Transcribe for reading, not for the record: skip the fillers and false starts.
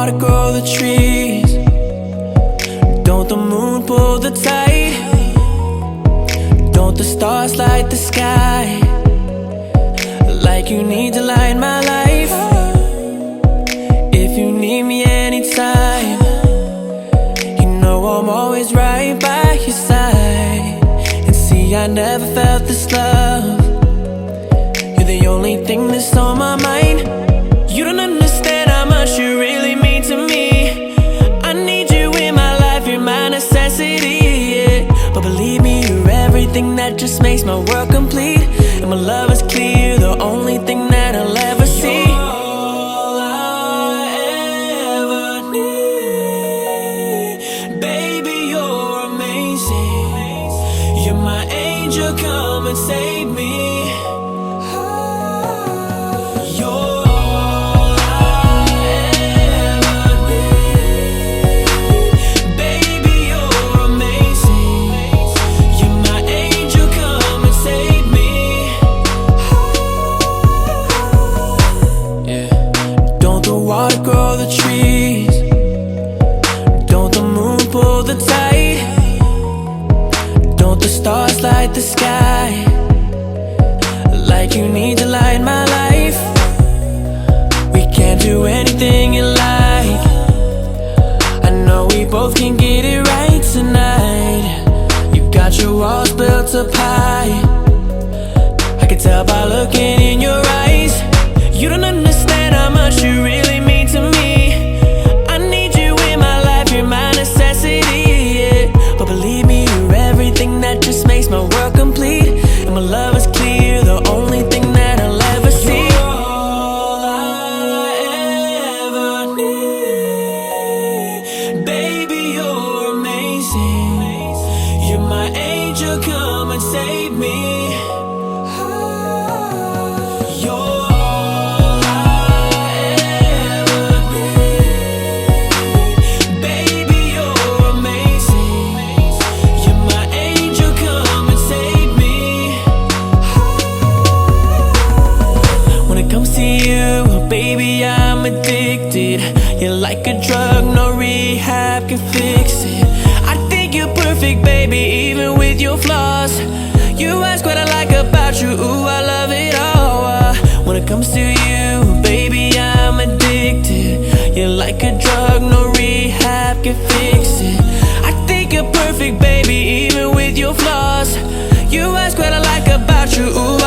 water grow the trees? Don't the moon pull the tide? Don't the stars light the sky? Like you need to light my life. If you need me anytime, you know I'm always right by your side. And see, I never felt this love. You're the only thing that's on my mind. You don't understand how much you really mean to me. I need you in my life, you're my necessity, yeah. But believe me, you're everything that just makes my world complete. And my love is clear, the only thing that I'll ever see. You're all I ever need. Baby, you're amazing. You're my angel, come and save me. Water grow the trees? Don't the moon pull the tide? Don't the stars light the sky? Like you need to light my life. We can't do anything you like. I know we both can get it right tonight. You got your walls built up high. I can tell by looking in your eyes. You don't understand how much you really mean to me. I need you in my life, you're my necessity, yeah. But believe me, you're everything that just makes my world complete. And my love is clear, the only thing that I'll ever see. You're all I ever need. Baby, you're amazing. You're my angel, come and save me. Baby, I'm addicted. You're like a drug, no rehab can fix it. I think you're perfect, baby, even with your flaws. You ask what I like about you, ooh, I love it all. When it comes to you, baby, I'm addicted. You're like a drug, no rehab can fix it. I think you're perfect, baby, even with your flaws. You ask what I like about you, ooh,